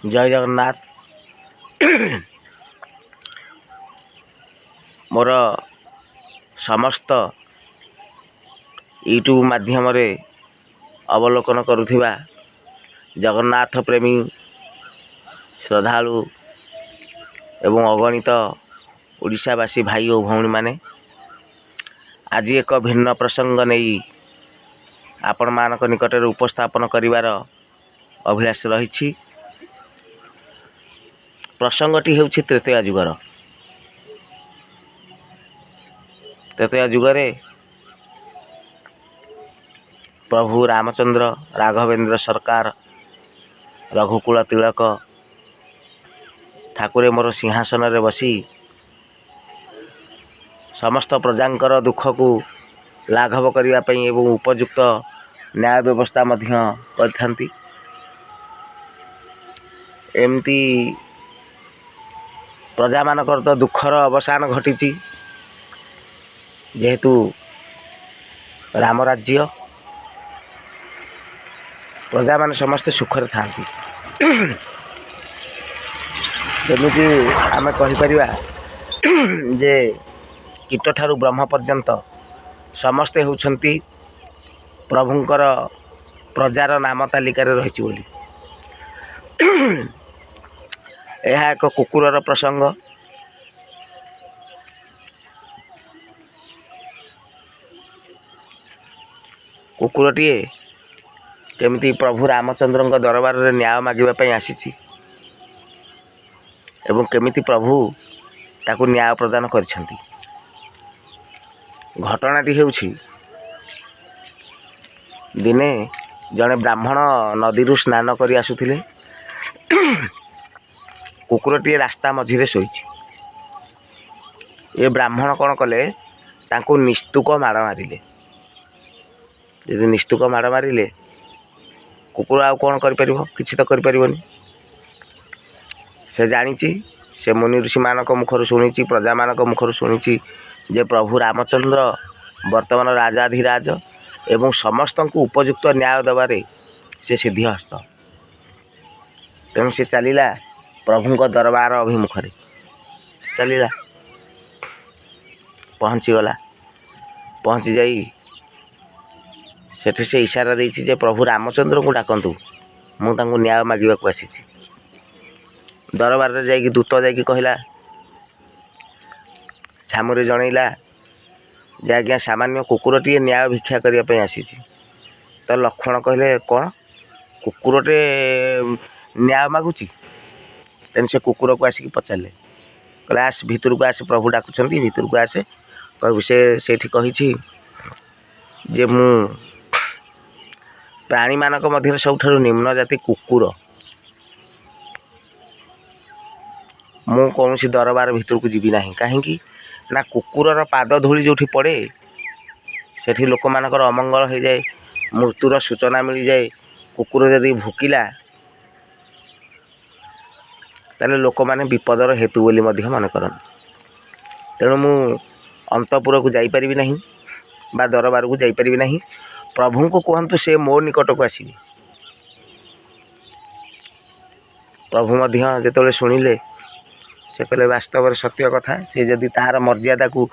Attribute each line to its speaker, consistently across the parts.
Speaker 1: जय जगन्नाथ। मोर समस्त यूट्यूब माध्यम अवलोकन करुथिबा जगन्नाथ प्रेमी श्रद्धालु एवं अगणित ओडिशावासी भाई और भौणी माने आज एक भिन्न प्रसंग नहीं आपण मानक निकट उपस्थापन करिवार अभिलाष रही। प्रसंगटी हेउछि त्रेतया युगर। त्रेतया युगरे प्रभु रामचंद्र राघवेंद्र सरकार रघुकुल तिलक ठाकुरे मोर सिंहासन रे बसी समस्त प्रजांकर दुख को लाघव करिया पई एवं उपयुक्त न्याय व्यवस्था मध्य करथांती। एमती प्रजा मानकर तो दुखर अवसान घटी जेहेतु राम राज्य प्रजा मान समस्ते सुखरे थांती। जमिति आमे कहि परिबा जे कीट ठारू ब्रह्म पर्यंत समस्ते होउछंती प्रभुंकर प्रजार नाम तालिकार रही बोली। यह एक कुकुरर प्रसंग। कुकुरटीए केमिति प्रभु रामचंद्र दरबार रे न्याय मागिबा पई आसीछि एवं केमिति प्रभु ताकू न्याय प्रदान करिसेंती। घटनाटी हेउछि दिने जड़े ब्राह्मण नदी स्नान करि आसुथिले। कुकुरटीए रास्ता मझिरे शोइछि। ये ब्राह्मण कौन कले तांको निस्तुक माड़ मारिले। यदि निस्तुक माड़ मारिले कुकुर आउ कौन करि परिबो? किछि तो करि परिबोनी। से जानिछि, से मुनि ऋषि मानक मुखर शुणिछि, प्रजा मानक मुखर शुणिछि जे प्रभु रामचंद्र वर्तमान राजाधिराज एवं समस्त को उपयुक्त न्याय दबारे से सिद्धिहस्त। तेणु से चलिला प्रभु दरबार अभिमुख चलिला। पहुँचीगला। पहुँची जाई सेठी से इशारा देछि जे प्रभु रामचंद्र को डाकंतु, मु तांको न्याय मागिबा को आसीछि। दरबार रे जाई दूत जाई कहला, छामुरे जनैला जे आज्ञा सामान्य कुकुरटीए न्याय भिक्षा करिया पई आसीछि। तो लक्ष्मण कहले कौन कुकुरटे न्याय मागुची? तेन से कुकुर को आसिक पचारे कहले आस भितर को आस, प्रभु डाकुचंती भितर को आसे। कहू सेठी कहिछि जे मु प्राणी मानक मध्य सबठारु निम्न जाति कुकुर, मु कौनसी दरबार भितर को जीवी नाही। काहेकि ना कुकुरर पाद धूली जोठी पड़े सेठी लोक मानकर अमंगल हो जाए, मृत्युर सूचना मिल जाए। कुकुर यदि भुकिला ताले लोक माने विपदर हेतु बोली मध्य मन करନ୍ତି। तेणु मु अंतपुर को जाई परिबि नाही बा दरबार को जाई परिबि नाही। प्रभु को कहंतु से मो निकट को आसीबे। प्रभु मध्य जेतले सुनिले से कहले वास्तव सत्य कथा। से जदि तार मर्यादा को,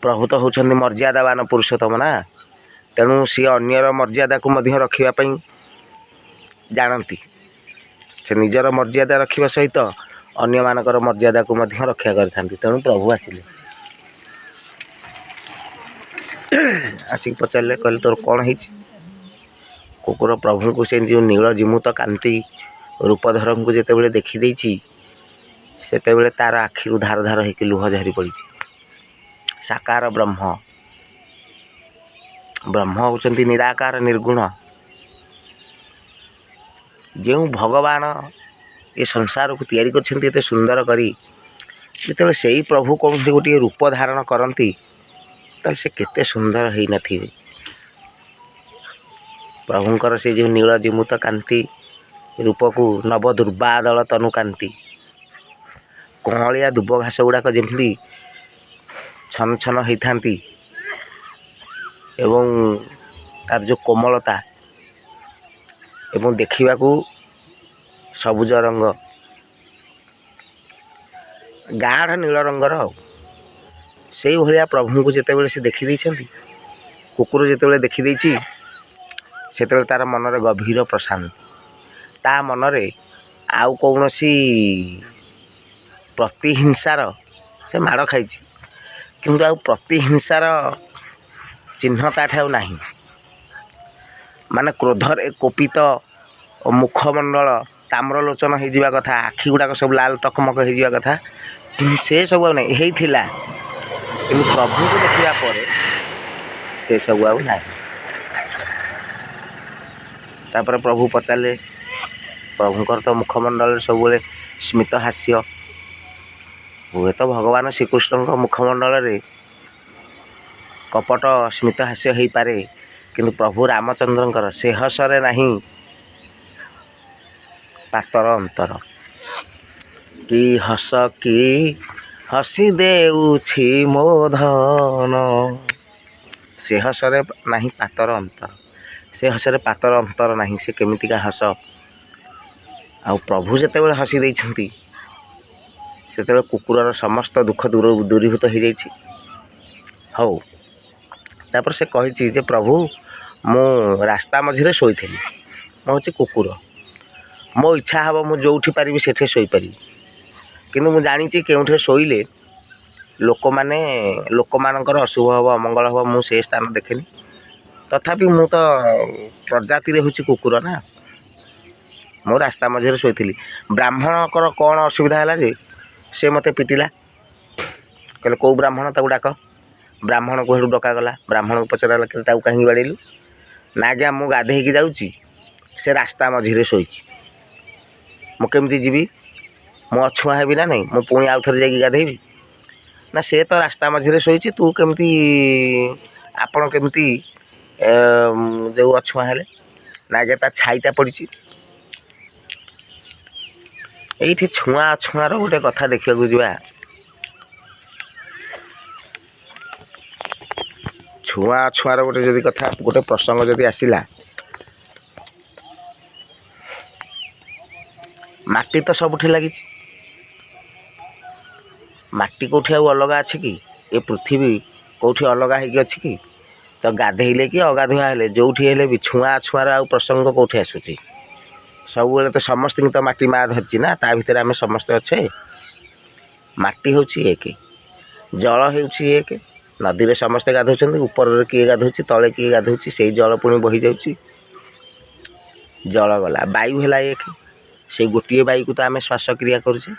Speaker 1: प्रभु तो होउछन्ति मर्यादावान पुरुषोत्तम ना, तेणु सी अन्यर मर्यादा को मध्य रखिबा पई जानती। से निजर मर्यादा रखिबा सहित अन्य मानकर मर्यादा को मध्य रक्षा करथांती। तेणु प्रभु आसिले। आसिक पचारे कहले तोर कौन है? कुकुर प्रभु को से जो नील जिमुत कांति रूपधर को जिते देखी देछि सेतेबेले तार आखिरु धार धार होकर लुह झरी पड़ी। साकार ब्रह्म, ब्रह्म होउछन्ति निराकार निर्गुण। जो भगवान ये संसार को तैयारी करछन्ति एते सुंदर करी, जेतेबेले सेही प्रभु कौन से गोटे रूप धारण करती ताल से केते सुंदर है नथिबे। प्रभुंकर से जो नील जिमुत कांति रूप को नव दुर्बादल तनु कांति कौलिया दुब घास गुड़ाक जमी छन छन होता एवं तार जो कोमलता एवं देखा सबुज रंग ଗାଢ଼ ନୀଳ ରଙ୍ଗର ଆଉ ସେଇଭଳିଆ ପ୍ରଭୁଙ୍କୁ ଯେତେବେଳେ ସେ ଦେଖିଦେଇଛନ୍ତି, କୁକୁର ଯେତେବେଳେ ଦେଖିଦେଇଛି ସେତେବେଳେ ତାର ମନରେ ଗଭୀର ପ୍ରଶାନ୍ତି। ତା ମନରେ ଆଉ କୌଣସି ପ୍ରତିହିଂସାର, ସେ ମାଡ଼ ଖାଇଛି କିନ୍ତୁ ଆଉ ପ୍ରତିହିଂସାର ଚିହ୍ନ ତାଠି ଆଉ ନାହିଁ। ମାନେ କ୍ରୋଧରେ କୋପିତ ମୁଖମଣ୍ଡଳ ତାମ୍ରଲୋଚନ ହେଇଯିବା କଥା, ଆଖି ଗୁଡ଼ାକ ସବୁ ଲାଲ ଟକମକ ହେଇଯିବା କଥା, ସେ ସବୁ ଆଉ ନାହିଁ। ହେଇଥିଲା କିନ୍ତୁ ପ୍ରଭୁଙ୍କୁ ଦେଖିବା ପରେ ସେ ସବୁ ଆଉ ନାହିଁ। ତାପରେ ପ୍ରଭୁ ପଚାରିଲେ, ପ୍ରଭୁଙ୍କର ତ ମୁଖମଣ୍ଡଳରେ ସବୁବେଳେ ସ୍ମିତ ହାସ୍ୟ, ହୁଏତ ଭଗବାନ ଶ୍ରୀକୃଷ୍ଣଙ୍କ ମୁଖମଣ୍ଡଳରେ କପଟ ସ୍ମିତ ହାସ୍ୟ ହେଇପାରେ, କିନ୍ତୁ ପ୍ରଭୁ ରାମଚନ୍ଦ୍ରଙ୍କର ସେ ହସରେ ନାହିଁ ପାତର ଅନ୍ତର। କି ହସ କି ହସି ଦେଉଛି ମୋ ଧନ, ସେ ହସରେ ନାହିଁ ପାତର ଅନ୍ତର। ସେ ହସରେ ପାତର ଅନ୍ତର ନାହିଁ। ସେ କେମିତିକା ହସ। ଆଉ ପ୍ରଭୁ ଯେତେବେଳେ ହସି ଦେଇଛନ୍ତି ସେତେବେଳେ କୁକୁରର ସମସ୍ତ ଦୁଃଖ ଦୂରୀଭୂତ ହେଇଯାଇଛି। ହଉ, ତାପରେ ସେ କହିଛି ଯେ ପ୍ରଭୁ ମୁଁ ରାସ୍ତା ମଝିରେ ଶୋଇଥିଲି, ମୁଁ ହେଉଛି କୁକୁର, ମୋ ଇଚ୍ଛା ହେବ ମୁଁ ଯେଉଁଠି ପାରିବି ସେଠି ଶୋଇପାରିବି, କିନ୍ତୁ ମୁଁ ଜାଣିଛି କେଉଁଠି ଶୋଇଲେ ଲୋକମାନଙ୍କର ଅଶୁଭ ହେବ, ଅମଙ୍ଗଳ ହେବ, ମୁଁ ସେ ସ୍ଥାନ ଦେଖେନି। ତଥାପି ମୁଁ ତ ପ୍ରଜାତିରେ ହେଉଛି କୁକୁର ନା, ମୁଁ ରାସ୍ତା ମଝିରେ ଶୋଇଥିଲି। ବ୍ରାହ୍ମଣଙ୍କର କ'ଣ ଅସୁବିଧା ହେଲା ଯେ ସେ ମୋତେ ପିଟିଲା। କହିଲେ କେଉଁ ବ୍ରାହ୍ମଣ, ତାକୁ ଡାକ। ବ୍ରାହ୍ମଣକୁ ହେଠୁ ଡକାଗଲା। ବ୍ରାହ୍ମଣକୁ ପଚରାଗଲା କି ତାକୁ କାହିଁକି ବାଡ଼େଇଲୁ? ନା ଆଜ୍ଞା ମୁଁ ଗାଧେଇକି ଯାଉଛି, ସେ ରାସ୍ତା ମଝିରେ ଶୋଇଛି, ମୁଁ କେମିତି ଯିବି? ମୁଁ ଅଛୁଆଁ ହେବି ନା ନାହିଁ? ମୁଁ ପୁଣି ଆଉ ଥରେ ଯାଇକି ଗାଧେଇବି? ନା ସେ ତ ରାସ୍ତା ମଝିରେ ଶୋଇଛି, ତୁ କେମିତି, ଆପଣ କେମିତି ଯେଉଁ ଅଛୁଆଁ ହେଲେ? ନା ଆଜ୍ଞା ତା ଛାଇଟା ପଡ଼ିଛି। ଏଇଠି ଛୁଆଁ ଅଛୁଆଁର ଗୋଟେ କଥା ଦେଖିବାକୁ ଯିବା। ଛୁଆଁ ଅଛୁଆଁର ଗୋଟେ ପ୍ରସଙ୍ଗ ଯଦି ଆସିଲା, ମାଟି ତ ସବୁଠି ଲାଗିଛି। ମାଟି କେଉଁଠି ଆଉ ଅଲଗା ଅଛି କି? ଏ ପୃଥିବୀ କେଉଁଠି ଅଲଗା ହେଇକି ଅଛି କି? ତ ଗାଧେଇଲେ କି ଅଗାଧୁଆ ହେଲେ ଯେଉଁଠି ହେଲେ ବି ଛୁଆଁ ଅଛୁଆଁର ଆଉ ପ୍ରସଙ୍ଗ କେଉଁଠି ଆସୁଛି? ସବୁବେଳେ ତ ସମସ୍ତଙ୍କୁ ତ ମାଟି ମା ଧରିଛି ନା, ତା ଭିତରେ ଆମେ ସମସ୍ତେ ଅଛେ। ମାଟି ହେଉଛି ଏକ, ଜଳ ହେଉଛି ଏକ। ନଦୀରେ ସମସ୍ତେ ଗାଧଉଛନ୍ତି, ଉପରରେ କିଏ ଗାଧଉଛି, ତଳେ କିଏ ଗାଧଉଛି, ସେଇ ଜଳ ପୁଣି ବହିଯାଉଛି, ଜଳ ଗଲା। ବାୟୁ ହେଲା ଏକ, ସେଇ ଗୋଟିଏ ବାୟୁକୁ ତ ଆମେ ଶ୍ୱାସକ୍ରିୟା କରୁଛେ।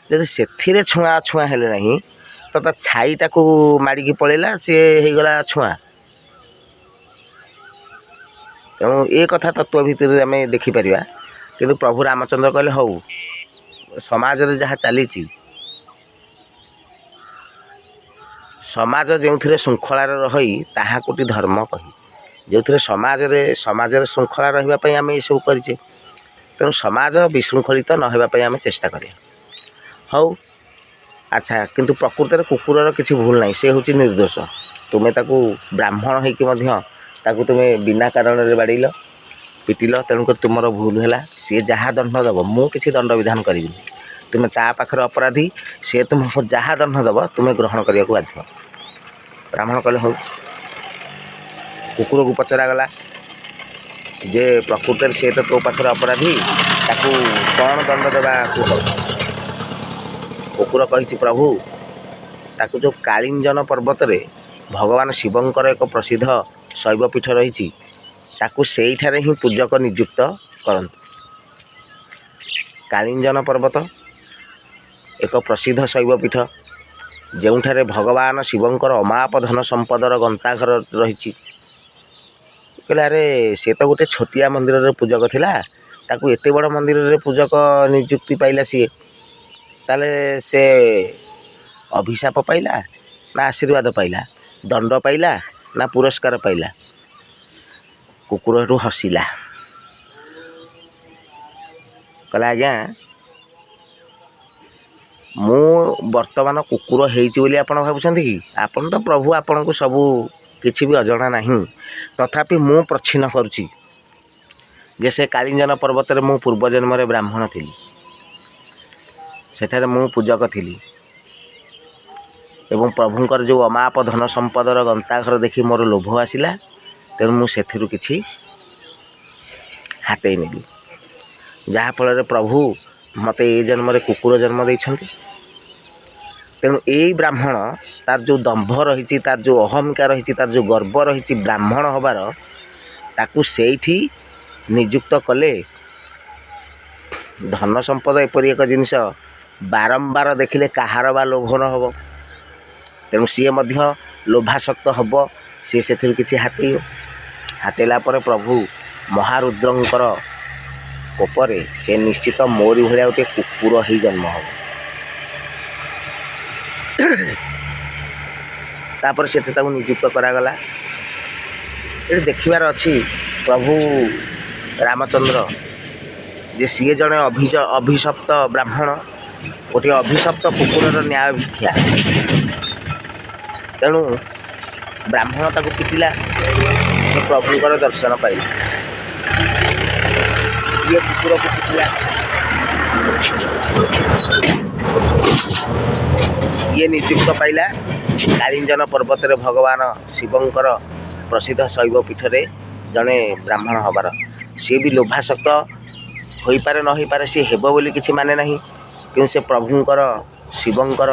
Speaker 1: ଯଦି ସେଥିରେ ଛୁଆଁ ଅଛୁଆଁ ହେଲେ ନାହିଁ ତ ତା ଛାଇଟାକୁ ମାଡ଼ିକି ପଳେଇଲା, ସିଏ ହେଇଗଲା ଛୁଆଁ। ତେଣୁ ଏ କଥା ତତ୍ତ୍ୱ ଭିତରେ ଆମେ ଦେଖିପାରିବା। କିନ୍ତୁ ପ୍ରଭୁ ରାମଚନ୍ଦ୍ର କହିଲେ ହଉ, ସମାଜରେ ଯାହା ଚାଲିଛି, ସମାଜ ଯେଉଁଥିରେ ଶୃଙ୍ଖଳାରେ ରହି ତାହାକୁଟି ଧର୍ମ କହି, ଯେଉଁଥିରେ ସମାଜରେ ଶୃଙ୍ଖଳା ରହିବା ପାଇଁ ଆମେ ଏସବୁ କରିଛେ, ତେଣୁ ସମାଜ ବିଶୃଙ୍ଖଳିତ ନ ହେବା ପାଇଁ ଆମେ ଚେଷ୍ଟା କରିବା। ହଉ, ଆଚ୍ଛା, କିନ୍ତୁ ପ୍ରକୃତରେ କୁକୁରର କିଛି ଭୁଲ ନାହିଁ, ସେ ହେଉଛି ନିର୍ଦ୍ଦୋଷ। ତୁମେ ତାକୁ ବ୍ରାହ୍ମଣ ହେଇକି ମଧ୍ୟ ତାକୁ ତୁମେ ବିନା କାରଣରେ ବାଡ଼େଇଲ, ପିଟିଲ, ତେଣୁକରି ତୁମର ଭୁଲ ହେଲା। ସିଏ ଯାହା ଦଣ୍ଡ ଦେବ, ମୁଁ କିଛି ଦଣ୍ଡ ବିଧାନ କରିବିନି। ତୁମେ ତା ପାଖରେ ଅପରାଧୀ, ସେ ତୁମକୁ ଯାହା ଦଣ୍ଡ ଦେବ ତୁମେ ଗ୍ରହଣ କରିବାକୁ ବାଧ୍ୟ। ବ୍ରାହ୍ମଣ କହିଲେ ହଉ। କୁକୁରକୁ ପଚରାଗଲା ଯେ ପ୍ରକୃତରେ ସେ ତ ତୋ ପାଖରେ ଅପରାଧୀ, ତାକୁ କ'ଣ ଦଣ୍ଡ ଦେବା କୁହ? କୁକୁର କହିଛି ପ୍ରଭୁ, ତାକୁ ଯେଉଁ କାଳିଞ୍ଜନ ପର୍ବତରେ ଭଗବାନ ଶିବଙ୍କର ଏକ ପ୍ରସିଦ୍ଧ ଶୈବପୀଠ ରହିଛି, ତାକୁ ସେଇଠାରେ ହିଁ ପୂଜକ ନିଯୁକ୍ତ କରନ୍ତୁ। କାଳିଞ୍ଜନ ପର୍ବତ ଏକ ପ୍ରସିଦ୍ଧ ଶୈବପୀଠ, ଯେଉଁଠାରେ ଭଗବାନ ଶିବଙ୍କର ଅମାପ ଧନ ସମ୍ପଦର ଗନ୍ତାଘର ରହିଛି। କହିଲେ ଆରେ ସେ ତ ଗୋଟେ ଛୋଟିଆ ମନ୍ଦିରରେ ପୂଜକ ଥିଲା, ତାକୁ ଏତେ ବଡ଼ ମନ୍ଦିରରେ ପୂଜକ ନିଯୁକ୍ତି ପାଇଲା ସିଏ, ତାହେଲେ ସେ ଅଭିଶାପ ପାଇଲା ନା ଆଶୀର୍ବାଦ ପାଇଲା? ଦଣ୍ଡ ପାଇଲା ନା ପୁରସ୍କାର ପାଇଲା? କୁକୁର ଏଠୁ ହସିଲା, କହିଲା ଆଜ୍ଞା ମୁଁ ବର୍ତ୍ତମାନ କୁକୁର ହେଇଛି ବୋଲି ଆପଣ ଭାବୁଛନ୍ତି କି? ଆପଣ ତ ପ୍ରଭୁ, ଆପଣଙ୍କୁ ସବୁ କିଛି ବି ଅଜଣା ନାହିଁ। ତଥାପି ମୁଁ ପ୍ରଚ୍ଛନ୍ନ କରୁଛି ଯେ ସେ କାଳିଞ୍ଜନ ପର୍ବତରେ ମୁଁ ପୂର୍ବଜନ୍ମରେ ବ୍ରାହ୍ମଣ ଥିଲି, ସେଠାରେ ମୁଁ ପୂଜକ ଥିଲି। ଏବଂ ପ୍ରଭୁଙ୍କର ଯେଉଁ ଅମାପ ଧନ ସମ୍ପଦର ଗନ୍ତାଘର ଦେଖି ମୋର ଲୋଭ ଆସିଲା। ତେଣୁ ମୁଁ ସେଥିରୁ କିଛି ହାତେଇ ନେବି, ଯାହାଫଳରେ ପ୍ରଭୁ ମୋତେ ଏ ଜନ୍ମରେ କୁକୁର ଜନ୍ମ ଦେଇଛନ୍ତି। ତେଣୁ ଏଇ ବ୍ରାହ୍ମଣ ତାର ଯେଉଁ ଦମ୍ଭ ରହିଛି, ତାର ଯେଉଁ ଅହମିକା ରହିଛି, ତାର ଯେଉଁ ଗର୍ବ ରହିଛି ବ୍ରାହ୍ମଣ ହେବାର, ତାକୁ ସେଇଠି ନିଯୁକ୍ତ କଲେ। ଧନ ସମ୍ପଦ ଏପରି ଏକ ଜିନିଷ ବାରମ୍ବାର ଦେଖିଲେ କାହାର ବା ଲୋଭ ନ ହେବ। ତେଣୁ ସିଏ ମଧ୍ୟ ଲୋଭାସକ୍ତ ହେବ, ସିଏ ସେଥିରୁ କିଛି ହାତେଇବ। ହାତେଇଲା ପରେ ପ୍ରଭୁ ମହାରୁଦ୍ରଙ୍କର କୋପରେ ସେ ନିଶ୍ଚିତ ମୋରି ଭଳିଆ ଗୋଟିଏ କୁକୁର ହେଇ ଜନ୍ମ ହେବ। ତାପରେ ସେଠି ତାକୁ ନିଯୁକ୍ତ କରାଗଲା। ଏଠି ଦେଖିବାର ଅଛି ପ୍ରଭୁ ରାମଚନ୍ଦ୍ର ଯେ ସିଏ ଜଣେ ଅଭିଶପ୍ତ ବ୍ରାହ୍ମଣ, ଗୋଟିଏ ଅଭିଶପ୍ତ କୁକୁରର ନ୍ୟାୟ ଭିକ୍ଷା। ତେଣୁ ବ୍ରାହ୍ମଣ ତାକୁ ପିଟିଲା, ସେ ପ୍ରଭୁଙ୍କର ଦର୍ଶନ ପାଇଲା। ଇଏ କୁକୁରକୁ ପିଟିଲା, ଇଏ ନିଯୁକ୍ତ ପାଇଲା କାଳିଞ୍ଜନ ପର୍ବତରେ ଭଗବାନ ଶିବଙ୍କର ପ୍ରସିଦ୍ଧ ଶୈବ ପୀଠରେ ଜଣେ ବ୍ରାହ୍ମଣ ହେବାର। ସିଏ ବି ଲୋଭାସକ୍ତ ହୋଇପାରେ ନ ହୋଇପାରେ, ସିଏ ହେବ ବୋଲି କିଛି ମାନେ ନାହିଁ, କିନ୍ତୁ ସେ ପ୍ରଭୁଙ୍କର ଶିବଙ୍କର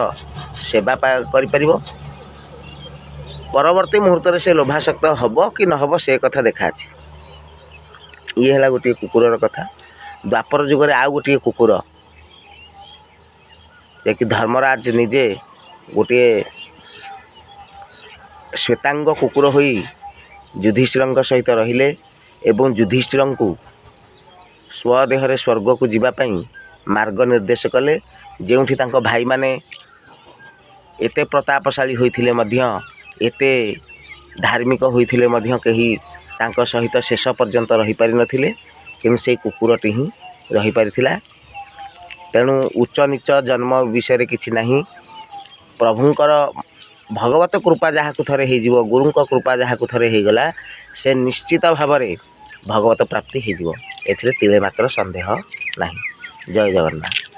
Speaker 1: ସେବା କରିପାରିବ। ପରବର୍ତ୍ତୀ ମୁହୂର୍ତ୍ତରେ ସେ ଲୋଭାସକ୍ତ ହେବ କି ନ ହେବ ସେ କଥା ଦେଖା ଅଛି। ଇଏ ହେଲା ଗୋଟିଏ କୁକୁରର କଥା। ଦ୍ୱାପର ଯୁଗରେ ଆଉ ଗୋଟିଏ କୁକୁର, ଯାହାକି ଧର୍ମରାଜ ନିଜେ ଗୋଟିଏ ଶ୍ୱେତାଙ୍ଗ କୁକୁର ହୋଇ ଯୁଧିଷ୍ଠିରଙ୍କ ସହିତ ରହିଲେ ଏବଂ ଯୁଧିଷ୍ଠିରଙ୍କୁ ସ୍ୱଦେହରେ ସ୍ୱର୍ଗକୁ ଯିବା ପାଇଁ ମାର୍ଗ ନିର୍ଦ୍ଦେଶ କଲେ। ଯେଉଁଠି ତାଙ୍କ ଭାଇମାନେ ଏତେ ପ୍ରତାପଶାଳୀ ହୋଇଥିଲେ ମଧ୍ୟ, ଏତେ ଧାର୍ମିକ ହୋଇଥିଲେ ମଧ୍ୟ କେହି ତାଙ୍କ ସହିତ ଶେଷ ପର୍ଯ୍ୟନ୍ତ ରହିପାରିନଥିଲେ, କିନ୍ତୁ ସେଇ କୁକୁରଟି ହିଁ ରହିପାରିଥିଲା। ତେଣୁ ଉଚ୍ଚ ନୀଚ ଜନ୍ମ ବିଷୟରେ କିଛି ନାହିଁ। ପ୍ରଭୁଙ୍କର ଭଗବତ କୃପା ଯାହାକୁ ଥରେ ହେଇଯିବ, ଗୁରୁଙ୍କ କୃପା ଯାହାକୁ ଥରେ ହେଇଗଲା, ସେ ନିଶ୍ଚିତ ଭାବରେ ଭଗବତ ପ୍ରାପ୍ତି ହେଇଯିବ। ଏଥିରେ ତିଳେ ମାତ୍ର ସନ୍ଦେହ ନାହିଁ। ଜୟ ଜଗନ୍ନାଥ।